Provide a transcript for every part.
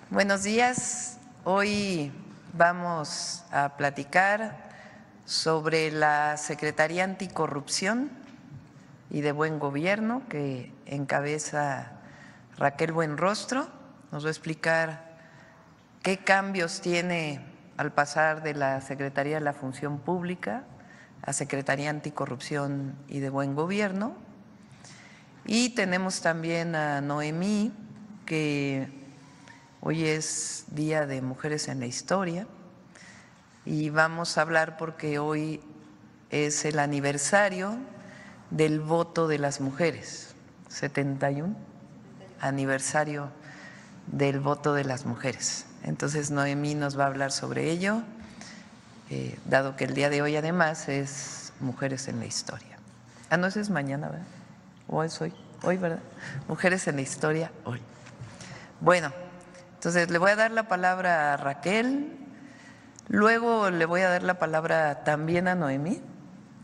Buenos días. Hoy vamos a platicar sobre la Secretaría Anticorrupción y de Buen Gobierno que encabeza Raquel Buenrostro. Nos va a explicar qué cambios tiene al pasar de la Secretaría de la Función Pública a Secretaría Anticorrupción y de Buen Gobierno. Y tenemos también a Noemí, que hoy es Día de Mujeres en la Historia y vamos a hablar porque hoy es el aniversario del voto de las mujeres, 71 aniversario del voto de las mujeres. Entonces Noemí nos va a hablar sobre ello, dado que el día de hoy además es Mujeres en la Historia. Ah, no, ese es mañana, ¿verdad? ¿O es hoy? Hoy, ¿verdad? Mujeres en la Historia, hoy. Bueno, entonces le voy a dar la palabra a Raquel, luego le voy a dar la palabra también a Noemí,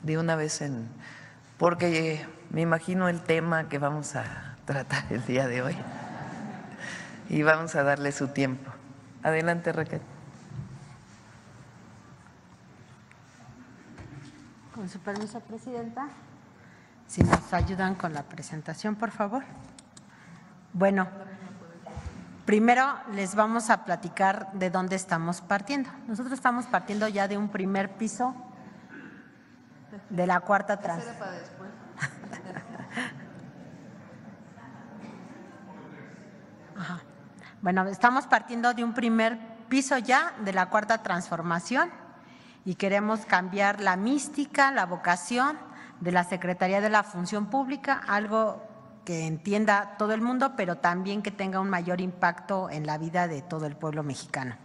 de una vez porque me imagino el tema que vamos a tratar el día de hoy y vamos a darle su tiempo. Adelante, Raquel. Con su permiso, Presidenta. Si nos ayudan con la presentación, por favor. Bueno, primero les vamos a platicar de dónde estamos partiendo. Nosotros estamos partiendo ya de un primer piso de la cuarta transformación. Bueno, estamos partiendo de un primer piso ya de la cuarta transformación y queremos cambiar la mística, la vocación de la Secretaría de la Función Pública, algo que entienda todo el mundo, pero también que tenga un mayor impacto en la vida de todo el pueblo mexicano.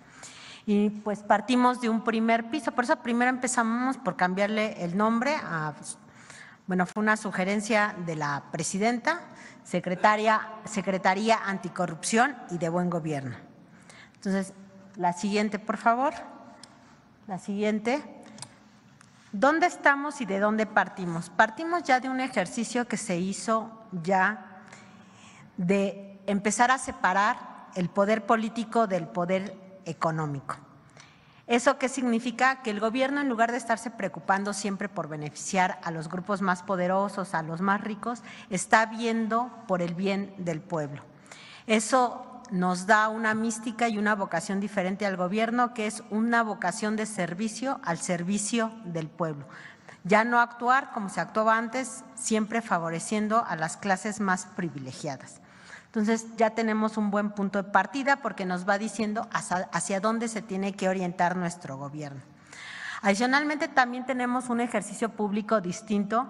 Y pues partimos de un primer piso, por eso primero empezamos por cambiarle el nombre a, bueno, fue una sugerencia de la presidenta, Secretaría Anticorrupción y de Buen Gobierno. Entonces, la siguiente, por favor. La siguiente. ¿Dónde estamos y de dónde partimos? Partimos ya de un ejercicio que se hizo ya de empezar a separar el poder político del poder económico. ¿Eso qué significa? Que el gobierno, en lugar de estarse preocupando siempre por beneficiar a los grupos más poderosos, a los más ricos, está viendo por el bien del pueblo. Eso nos da una mística y una vocación diferente al gobierno, que es una vocación de servicio al servicio del pueblo. Ya no actuar como se actuaba antes, siempre favoreciendo a las clases más privilegiadas. Entonces, ya tenemos un buen punto de partida porque nos va diciendo hacia dónde se tiene que orientar nuestro gobierno. Adicionalmente, también tenemos un ejercicio público distinto,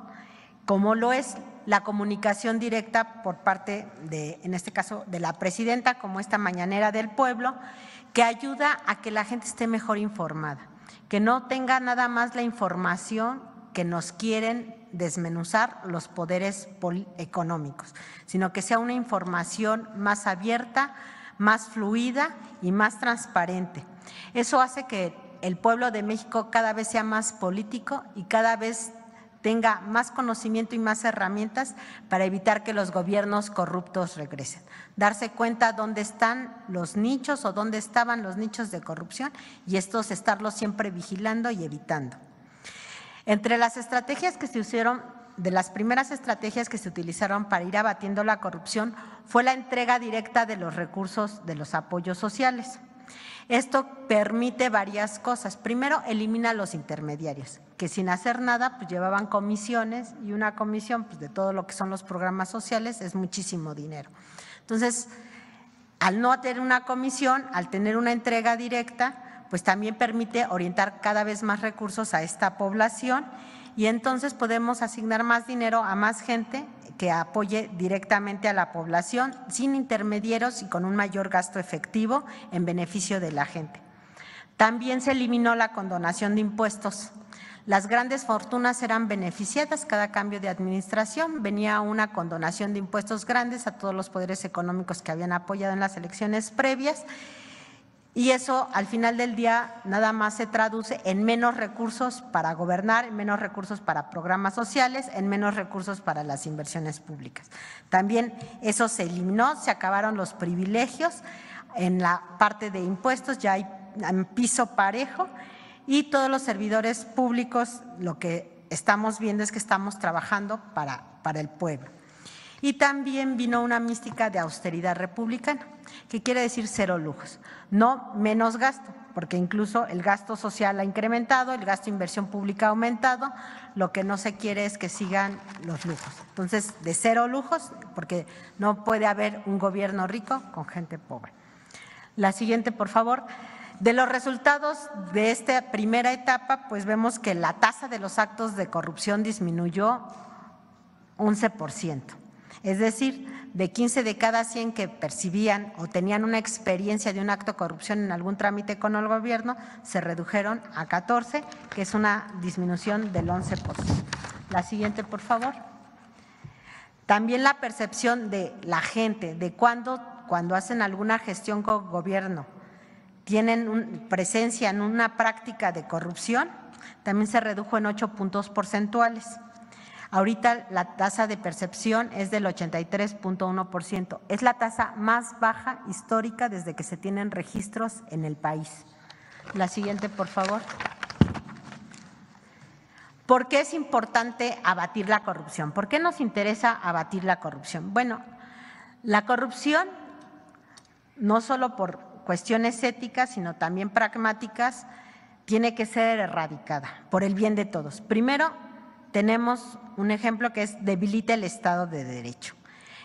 como lo es la comunicación directa por parte de, en este caso, de la presidenta, como esta mañanera del pueblo, que ayuda a que la gente esté mejor informada, que no tenga nada más la información que nos quieren desmenuzar los poderes económicos, sino que sea una información más abierta, más fluida y más transparente. Eso hace que el pueblo de México cada vez sea más político y cada vez tenga más conocimiento y más herramientas para evitar que los gobiernos corruptos regresen. Darse cuenta dónde están los nichos o dónde estaban los nichos de corrupción y estos estarlos siempre vigilando y evitando. Entre las estrategias que se usaron, de las primeras estrategias que se utilizaron para ir abatiendo la corrupción fue la entrega directa de los recursos de los apoyos sociales. Esto permite varias cosas. Primero, elimina los intermediarios, que sin hacer nada pues llevaban comisiones, y una comisión pues, de todo lo que son los programas sociales es muchísimo dinero. Entonces, al no tener una comisión, al tener una entrega directa, pues también permite orientar cada vez más recursos a esta población y entonces podemos asignar más dinero a más gente que apoye directamente a la población sin intermediarios y con un mayor gasto efectivo en beneficio de la gente. También se eliminó la condonación de impuestos. Las grandes fortunas eran beneficiadas cada cambio de administración, venía una condonación de impuestos grandes a todos los poderes económicos que habían apoyado en las elecciones previas. Y eso al final del día nada más se traduce en menos recursos para gobernar, en menos recursos para programas sociales, en menos recursos para las inversiones públicas. También eso se eliminó, se acabaron los privilegios, en la parte de impuestos ya hay piso parejo, y todos los servidores públicos lo que estamos viendo es que estamos trabajando para el pueblo. Y también vino una mística de austeridad republicana, que quiere decir cero lujos, no menos gasto, porque incluso el gasto social ha incrementado, el gasto de inversión pública ha aumentado, lo que no se quiere es que sigan los lujos. Entonces, de cero lujos, porque no puede haber un gobierno rico con gente pobre. La siguiente, por favor. De los resultados de esta primera etapa, pues vemos que la tasa de los actos de corrupción disminuyó 11%. Es decir, de 15 de cada 100 que percibían o tenían una experiencia de un acto de corrupción en algún trámite con el gobierno, se redujeron a 14, que es una disminución del 11%. La siguiente, por favor. También la percepción de la gente, de cuando hacen alguna gestión con gobierno, tienen presencia en una práctica de corrupción, también se redujo en 8 puntos porcentuales. Ahorita la tasa de percepción es del 83.1%. Es la tasa más baja histórica desde que se tienen registros en el país. La siguiente, por favor. ¿Por qué es importante abatir la corrupción? ¿Por qué nos interesa abatir la corrupción? Bueno, la corrupción, no solo por cuestiones éticas, sino también pragmáticas, tiene que ser erradicada por el bien de todos. Primero, tenemos un ejemplo que es debilita el Estado de Derecho.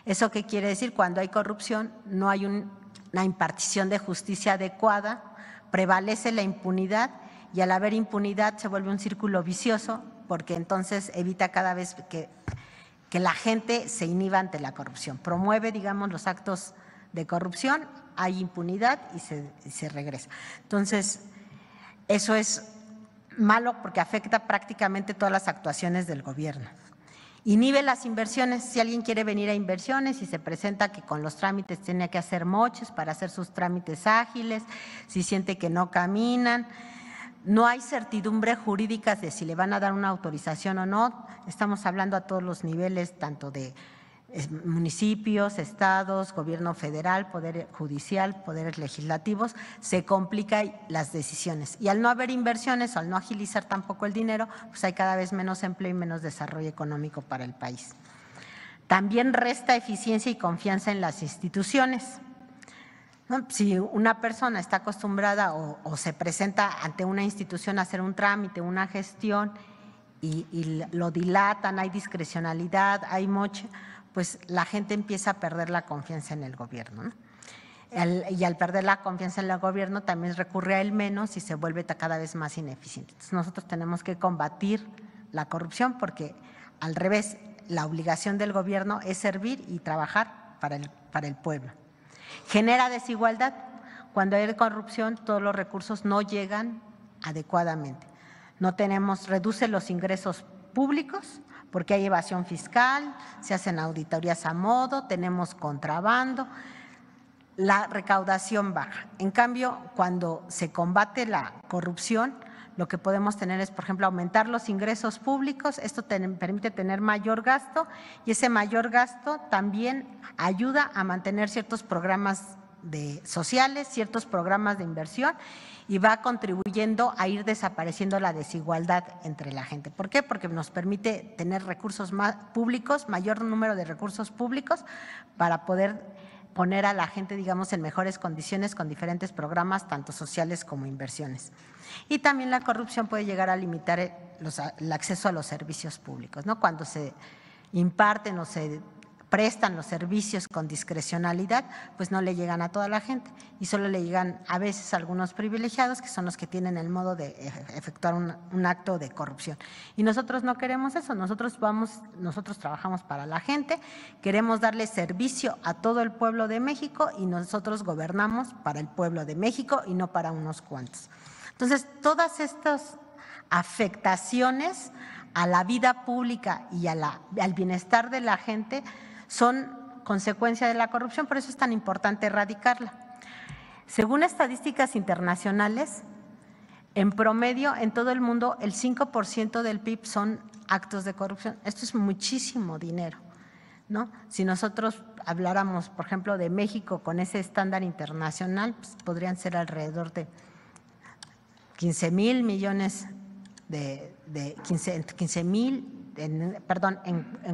¿Eso qué quiere decir? Cuando hay corrupción no hay una impartición de justicia adecuada, prevalece la impunidad y al haber impunidad se vuelve un círculo vicioso porque entonces evita cada vez que la gente se inhiba ante la corrupción. Promueve, digamos, los actos de corrupción, hay impunidad y se regresa. Entonces, eso es malo porque afecta prácticamente todas las actuaciones del gobierno. Inhibe las inversiones. Si alguien quiere venir a inversiones y se presenta que con los trámites tiene que hacer moches para hacer sus trámites ágiles, si siente que no caminan, no hay certidumbre jurídica de si le van a dar una autorización o no. Estamos hablando a todos los niveles, tanto de municipios, estados, gobierno federal, poder judicial, poderes legislativos, se complican las decisiones. Y al no haber inversiones o al no agilizar tampoco el dinero, pues hay cada vez menos empleo y menos desarrollo económico para el país. También resta eficiencia y confianza en las instituciones. ¿No? Si una persona está acostumbrada o se presenta ante una institución a hacer un trámite, una gestión y lo dilatan, hay discrecionalidad, hay moche, pues la gente empieza a perder la confianza en el gobierno, ¿no? Y al perder la confianza en el gobierno también recurre a él menos y se vuelve cada vez más ineficiente. Entonces nosotros tenemos que combatir la corrupción porque al revés, la obligación del gobierno es servir y trabajar para el pueblo. Genera desigualdad. Cuando hay corrupción todos los recursos no llegan adecuadamente. Reduce los ingresos públicos, porque hay evasión fiscal, se hacen auditorías a modo, tenemos contrabando, la recaudación baja. En cambio, cuando se combate la corrupción, lo que podemos tener es, por ejemplo, aumentar los ingresos públicos, esto permite tener mayor gasto y ese mayor gasto también ayuda a mantener ciertos programas sociales, ciertos programas de inversión y va contribuyendo a ir desapareciendo la desigualdad entre la gente. ¿Por qué? Porque nos permite tener recursos públicos, mayor número de recursos públicos para poder poner a la gente, digamos, en mejores condiciones con diferentes programas, tanto sociales como inversiones. Y también la corrupción puede llegar a limitar el acceso a los servicios públicos, ¿no? Cuando se imparten o se prestan los servicios con discrecionalidad, pues no le llegan a toda la gente y solo le llegan a veces a algunos privilegiados que son los que tienen el modo de efectuar un acto de corrupción. Y nosotros no queremos eso, nosotros trabajamos para la gente, queremos darle servicio a todo el pueblo de México y nosotros gobernamos para el pueblo de México y no para unos cuantos. Entonces, todas estas afectaciones a la vida pública y al bienestar de la gente son consecuencia de la corrupción, por eso es tan importante erradicarla. Según estadísticas internacionales, en promedio en todo el mundo el 5% del PIB son actos de corrupción. Esto es muchísimo dinero, ¿no? Si nosotros habláramos, por ejemplo, de México con ese estándar internacional, pues podrían ser alrededor de 15,000 millones en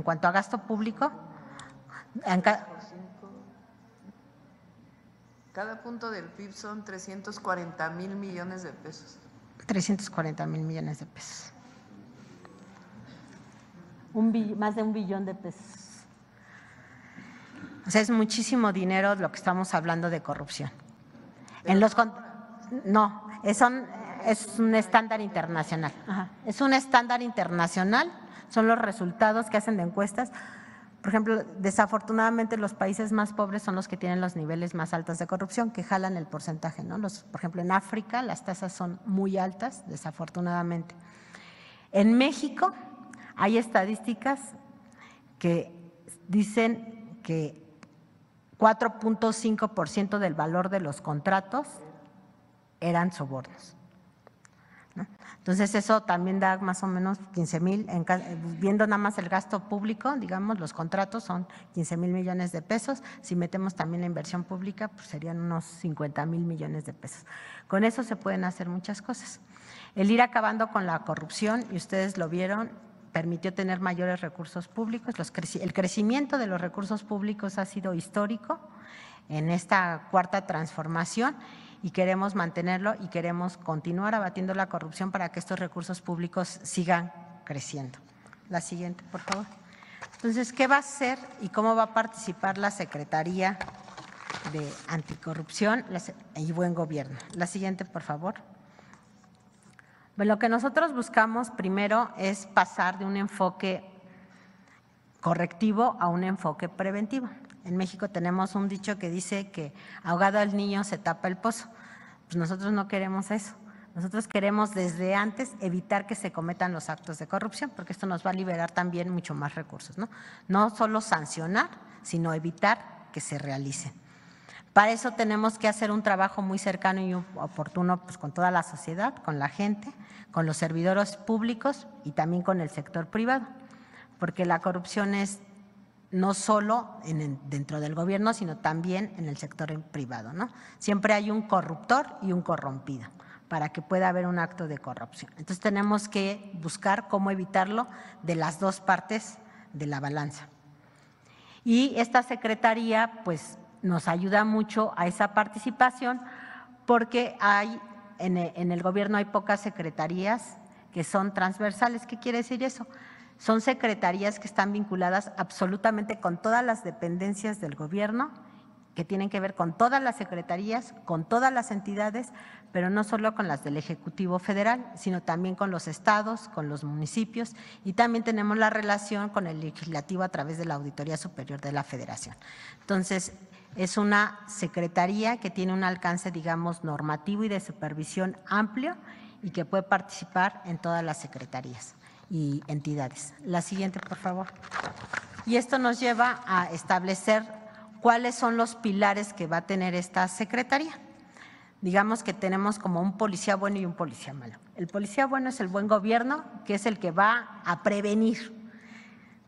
cuanto a gasto público. Cada punto del PIB son 340,000 millones de pesos. 340,000 millones de pesos. Más de 1 billón de pesos. O sea, es muchísimo dinero lo que estamos hablando de corrupción. No, es un estándar internacional. Ajá. Es un estándar internacional, son los resultados que hacen de encuestas. Por ejemplo, desafortunadamente los países más pobres son los que tienen los niveles más altos de corrupción, que jalan el porcentaje, ¿no? Por ejemplo, en África las tasas son muy altas, desafortunadamente. En México hay estadísticas que dicen que 4.5% del valor de los contratos eran sobornos, ¿no? Entonces eso también da más o menos 15,000, viendo nada más el gasto público, digamos, los contratos son 15,000 millones de pesos. Si metemos también la inversión pública, pues serían unos 50,000 millones de pesos. Con eso se pueden hacer muchas cosas. El ir acabando con la corrupción, y ustedes lo vieron, permitió tener mayores recursos públicos. El crecimiento de los recursos públicos ha sido histórico en esta cuarta transformación y queremos mantenerlo y queremos continuar abatiendo la corrupción para que estos recursos públicos sigan creciendo. La siguiente, por favor. Entonces, ¿qué va a hacer y cómo va a participar la Secretaría de Anticorrupción y Buen Gobierno? La siguiente, por favor. Bueno, lo que nosotros buscamos primero es pasar de un enfoque correctivo a un enfoque preventivo. En México tenemos un dicho que dice que ahogado al niño se tapa el pozo. Pues nosotros no queremos eso. Nosotros queremos desde antes evitar que se cometan los actos de corrupción, porque esto nos va a liberar también mucho más recursos, ¿no? No solo sancionar, sino evitar que se realicen. Para eso tenemos que hacer un trabajo muy cercano y oportuno pues, con toda la sociedad, con la gente, con los servidores públicos y también con el sector privado, porque la corrupción es no solo dentro del gobierno, sino también en el sector privado, ¿no? Siempre hay un corruptor y un corrompido para que pueda haber un acto de corrupción. Entonces tenemos que buscar cómo evitarlo de las dos partes de la balanza. Y esta secretaría pues nos ayuda mucho a esa participación porque en el gobierno hay pocas secretarías que son transversales. ¿Qué quiere decir eso? Son secretarías que están vinculadas absolutamente con todas las dependencias del gobierno, que tienen que ver con todas las secretarías, con todas las entidades, pero no solo con las del Ejecutivo Federal, sino también con los estados, con los municipios y también tenemos la relación con el Legislativo a través de la Auditoría Superior de la Federación. Entonces, es una secretaría que tiene un alcance, digamos, normativo y de supervisión amplio y que puede participar en todas las secretarías y entidades. La siguiente, por favor. Y esto nos lleva a establecer cuáles son los pilares que va a tener esta secretaría. Digamos que tenemos como un policía bueno y un policía malo. El policía bueno es el buen gobierno, que es el que va a prevenir.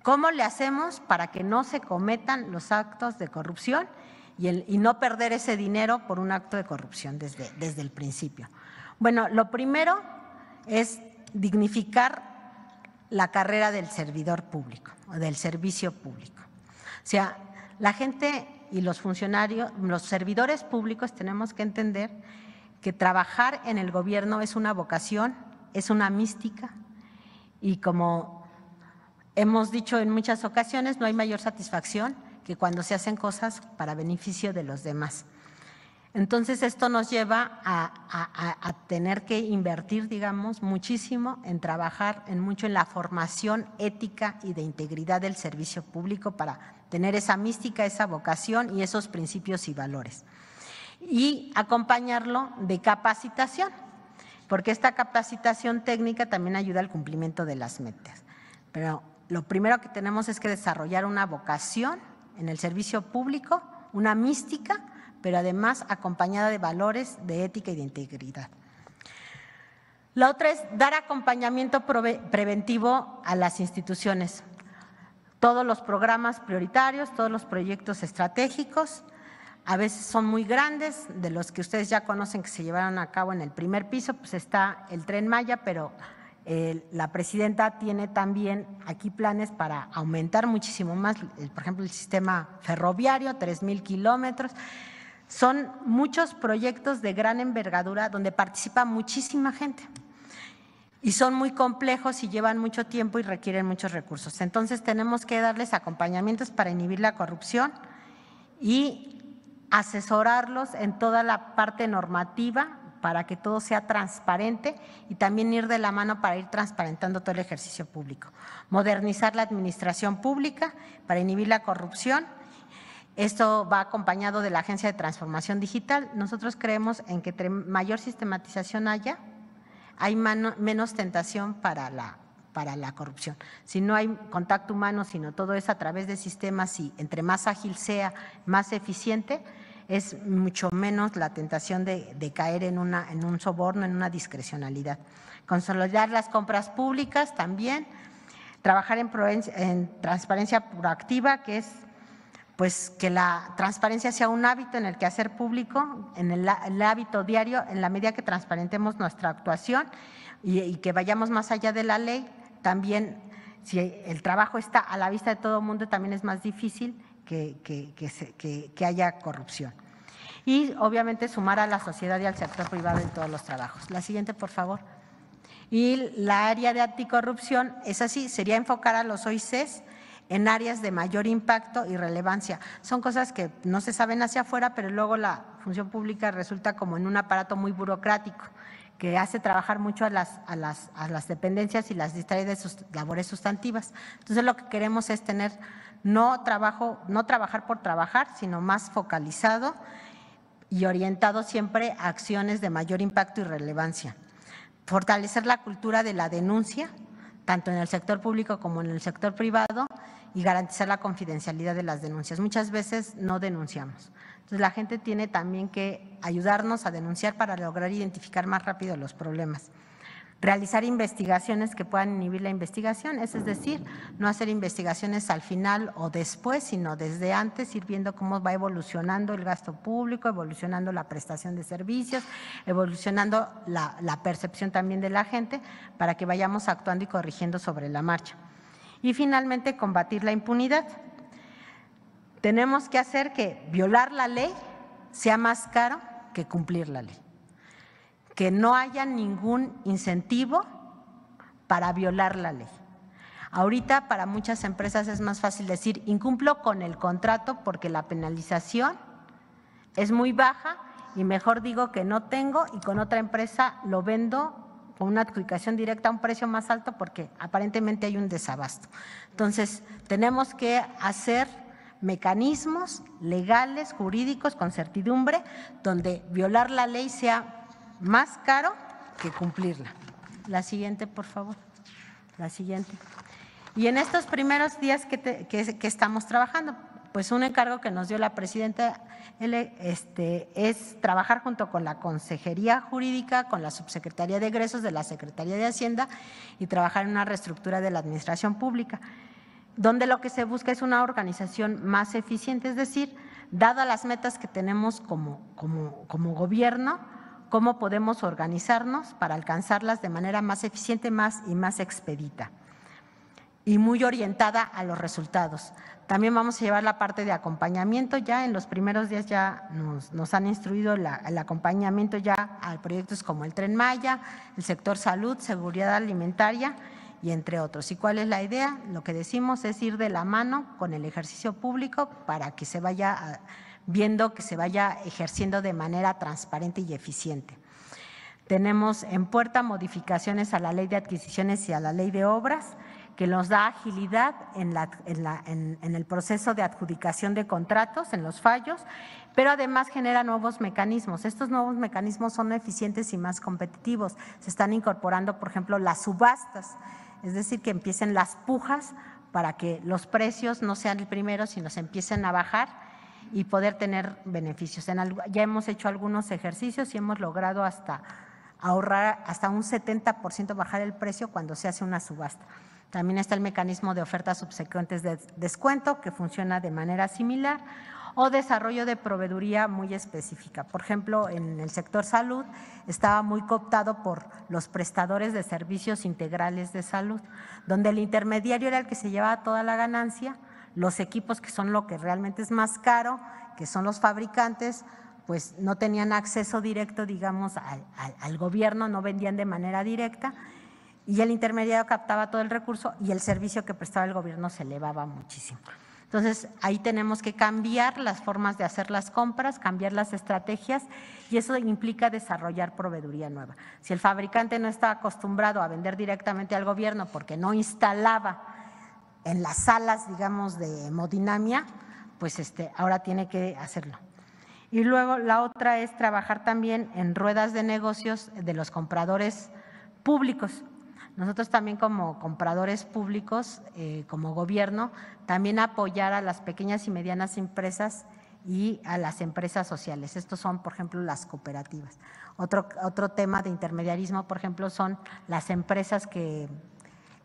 ¿Cómo le hacemos para que no se cometan los actos de corrupción y no perder ese dinero por un acto de corrupción desde el principio? Bueno, lo primero es dignificar la carrera del servidor público o del servicio público. O sea, la gente y los funcionarios, los servidores públicos tenemos que entender que trabajar en el gobierno es una vocación, es una mística y como hemos dicho en muchas ocasiones, no hay mayor satisfacción que cuando se hacen cosas para beneficio de los demás. Entonces, esto nos lleva a tener que invertir, digamos, muchísimo en trabajar mucho en la formación ética y de integridad del servicio público para tener esa mística, esa vocación y esos principios y valores. Y acompañarlo de capacitación, porque esta capacitación técnica también ayuda al cumplimiento de las metas. Pero lo primero que tenemos es que desarrollar una vocación en el servicio público, una mística, pero además acompañada de valores de ética y de integridad. La otra es dar acompañamiento preventivo a las instituciones. todos los programas prioritarios, todos los proyectos estratégicos. A veces son muy grandes, de los que ustedes ya conocen que se llevaron a cabo en el primer piso, pues está el Tren Maya, pero la presidenta tiene también aquí planes para aumentar muchísimo más, por ejemplo, el sistema ferroviario, 3,000 kilómetros. Son muchos proyectos de gran envergadura donde participa muchísima gente y son muy complejos y llevan mucho tiempo y requieren muchos recursos. Entonces tenemos que darles acompañamientos para inhibir la corrupción y asesorarlos en toda la parte normativa para que todo sea transparente y también ir de la mano para ir transparentando todo el ejercicio público. Modernizar la administración pública para inhibir la corrupción. Esto va acompañado de la Agencia de Transformación Digital. Nosotros creemos en que entre mayor sistematización haya, hay menos tentación para la corrupción. Si no hay contacto humano, sino todo es a través de sistemas y entre más ágil sea, más eficiente, es mucho menos la tentación de caer en un soborno, en una discrecionalidad. Consolidar las compras públicas también, trabajar en transparencia proactiva, que es pues que la transparencia sea un hábito en el quehacer público, en el hábito diario, en la medida que transparentemos nuestra actuación y que vayamos más allá de la ley. También, si el trabajo está a la vista de todo el mundo, también es más difícil que haya corrupción. Y obviamente sumar a la sociedad y al sector privado en todos los trabajos. La siguiente, por favor. Y la área de anticorrupción es así, sería enfocar a los OICs en áreas de mayor impacto y relevancia. Son cosas que no se saben hacia afuera, pero luego la función pública resulta como en un aparato muy burocrático que hace trabajar mucho a las dependencias y las distrae de sus labores sustantivas. Entonces lo que queremos es tener no trabajar por trabajar, sino más focalizado y orientado siempre a acciones de mayor impacto y relevancia. Fortalecer la cultura de la denuncia, tanto en el sector público como en el sector privado, y garantizar la confidencialidad de las denuncias. Muchas veces no denunciamos. Entonces la gente tiene también que ayudarnos a denunciar para lograr identificar más rápido los problemas. Realizar investigaciones que puedan inhibir la investigación, es decir, no hacer investigaciones al final o después, sino desde antes, ir viendo cómo va evolucionando el gasto público, evolucionando la prestación de servicios, evolucionando la percepción también de la gente, para que vayamos actuando y corrigiendo sobre la marcha. Y finalmente, combatir la impunidad. Tenemos que hacer que violar la ley sea más caro que cumplir la ley. Que no haya ningún incentivo para violar la ley. Ahorita para muchas empresas es más fácil decir incumplo con el contrato porque la penalización es muy baja y mejor digo que no tengo y con otra empresa lo vendo con una adjudicación directa a un precio más alto porque aparentemente hay un desabasto. Entonces tenemos que hacer mecanismos legales, jurídicos, con certidumbre, donde violar la ley sea más caro que cumplirla. La siguiente, por favor. La siguiente. Y en estos primeros días que estamos trabajando, pues un encargo que nos dio la presidenta es trabajar junto con la Consejería Jurídica, con la Subsecretaría de Egresos de la Secretaría de Hacienda y trabajar en una reestructura de la administración pública, donde lo que se busca es una organización más eficiente, es decir, dadas las metas que tenemos como gobierno, cómo podemos organizarnos para alcanzarlas de manera más eficiente y más expedita y muy orientada a los resultados. También vamos a llevar la parte de acompañamiento, ya en los primeros días ya nos han instruido el acompañamiento ya a proyectos como el Tren Maya, el sector salud, seguridad alimentaria y entre otros. ¿Y cuál es la idea? Lo que decimos es ir de la mano con el ejercicio público para que se vaya viendo que se vaya ejerciendo de manera transparente y eficiente. Tenemos en puerta modificaciones a la Ley de Adquisiciones y a la Ley de Obras, que nos da agilidad en el proceso de adjudicación de contratos, en los fallos, pero además genera nuevos mecanismos. Estos nuevos mecanismos son eficientes y más competitivos. Se están incorporando, por ejemplo, las subastas, es decir, que empiecen las pujas para que los precios no sean el primero, sino se empiecen a bajar y poder tener beneficios. Ya hemos hecho algunos ejercicios y hemos logrado hasta ahorrar hasta un 70% bajar el precio cuando se hace una subasta. También está el mecanismo de ofertas subsecuentes de descuento, que funciona de manera similar, o desarrollo de proveeduría muy específica. Por ejemplo, en el sector salud estaba muy cooptado por los prestadores de servicios integrales de salud, donde el intermediario era el que se llevaba toda la ganancia, los equipos, que son lo que realmente es más caro, que son los fabricantes, pues no tenían acceso directo, digamos, al gobierno, no vendían de manera directa, y el intermediario captaba todo el recurso y el servicio que prestaba el gobierno se elevaba muchísimo. Entonces, ahí tenemos que cambiar las formas de hacer las compras, cambiar las estrategias, y eso implica desarrollar proveeduría nueva. Si el fabricante no está acostumbrado a vender directamente al gobierno porque no instalaba en las salas, digamos, de hemodinamia, pues ahora tiene que hacerlo. Y luego la otra es trabajar también en ruedas de negocios de los compradores públicos. Nosotros también como compradores públicos, como gobierno, también apoyar a las pequeñas y medianas empresas y a las empresas sociales. Estos son, por ejemplo, las cooperativas. Otro tema de intermediarismo, por ejemplo, son las empresas que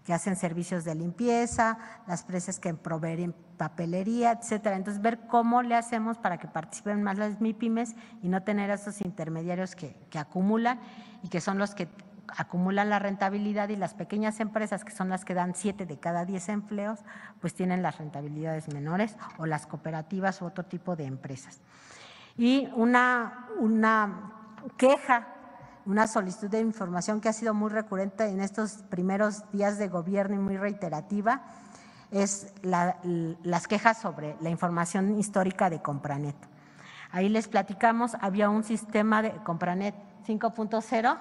hacen servicios de limpieza, las empresas que proveen papelería, etcétera. Entonces, ver cómo le hacemos para que participen más las MIPYMES y no tener a esos intermediarios que acumulan y que son los que acumulan la rentabilidad, y las pequeñas empresas, que son las que dan 7 de cada 10 empleos, pues tienen las rentabilidades menores, o las cooperativas u otro tipo de empresas. Y una queja, una solicitud de información que ha sido muy recurrente en estos primeros días de gobierno y muy reiterativa, es las quejas sobre la información histórica de Compranet. Ahí les platicamos, había un sistema de Compranet 5.0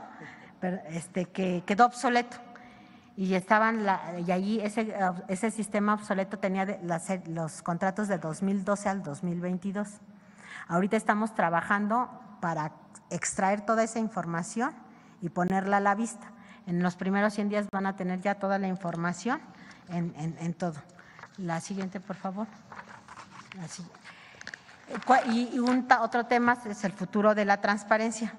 que quedó obsoleto, y ahí ese sistema obsoleto tenía los contratos de 2012 al 2022. Ahorita estamos trabajando para extraer toda esa información y ponerla a la vista. En los primeros 100 días van a tener ya toda la información en todo. La siguiente, por favor. Y otro tema es el futuro de la transparencia.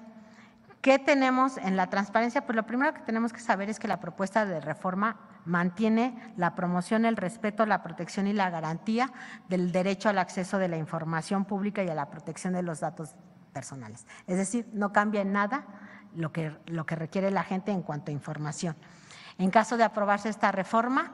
¿Qué tenemos en la transparencia? Pues lo primero que tenemos que saber es que la propuesta de reforma mantiene la promoción, el respeto, la protección y la garantía del derecho al acceso de la información pública y a la protección de los datos personales. Es decir, no cambia en nada lo que requiere la gente en cuanto a información. En caso de aprobarse esta reforma,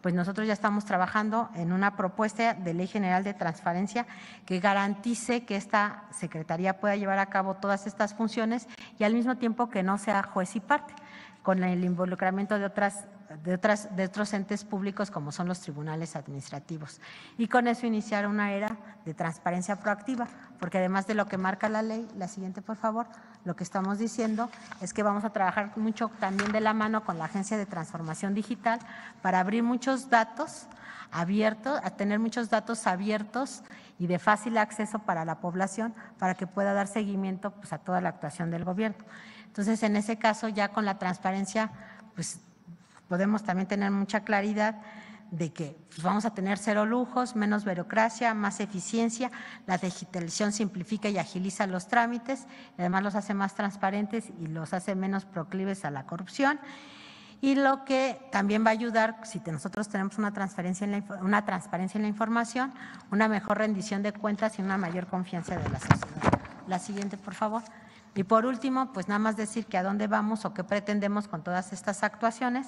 pues nosotros ya estamos trabajando en una propuesta de ley general de transparencia que garantice que esta secretaría pueda llevar a cabo todas estas funciones, y al mismo tiempo que no sea juez y parte, con el involucramiento de otros entes públicos como son los tribunales administrativos, y con eso iniciar una era de transparencia proactiva, porque además de lo que marca la ley, la siguiente por favor, lo que estamos diciendo es que vamos a trabajar mucho también de la mano con la Agencia de Transformación Digital para abrir muchos datos abiertos, a tener muchos datos abiertos y de fácil acceso para la población, para que pueda dar seguimiento pues a toda la actuación del gobierno. Entonces, en ese caso, ya con la transparencia, pues podemos también tener mucha claridad de que pues, vamos a tener cero lujos, menos burocracia, más eficiencia. La digitalización simplifica y agiliza los trámites, y además los hace más transparentes y los hace menos proclives a la corrupción. Y lo que también va a ayudar, si nosotros tenemos una transparencia en la información, una mejor rendición de cuentas y una mayor confianza de la sociedad. La siguiente, por favor. Y por último, pues nada más decir que a dónde vamos o qué pretendemos con todas estas actuaciones,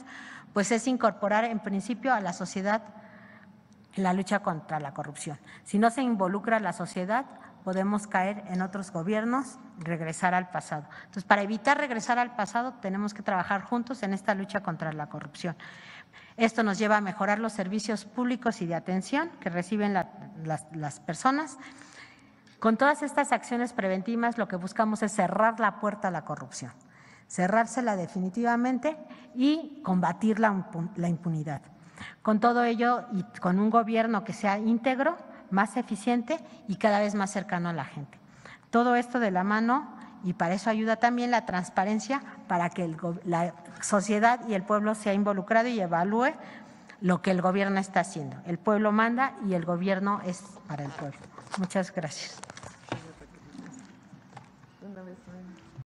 pues es incorporar en principio a la sociedad en la lucha contra la corrupción. Si no se involucra a la sociedad, podemos caer en otros gobiernos, regresar al pasado. Entonces, para evitar regresar al pasado, tenemos que trabajar juntos en esta lucha contra la corrupción. Esto nos lleva a mejorar los servicios públicos y de atención que reciben las personas. Con todas estas acciones preventivas, lo que buscamos es cerrar la puerta a la corrupción, cerrársela definitivamente y combatir la impunidad. Con todo ello y con un gobierno que sea íntegro, más eficiente y cada vez más cercano a la gente. Todo esto de la mano, y para eso ayuda también la transparencia, para que la sociedad y el pueblo sea involucrado y evalúe lo que el gobierno está haciendo. El pueblo manda y el gobierno es para el pueblo. Muchas gracias.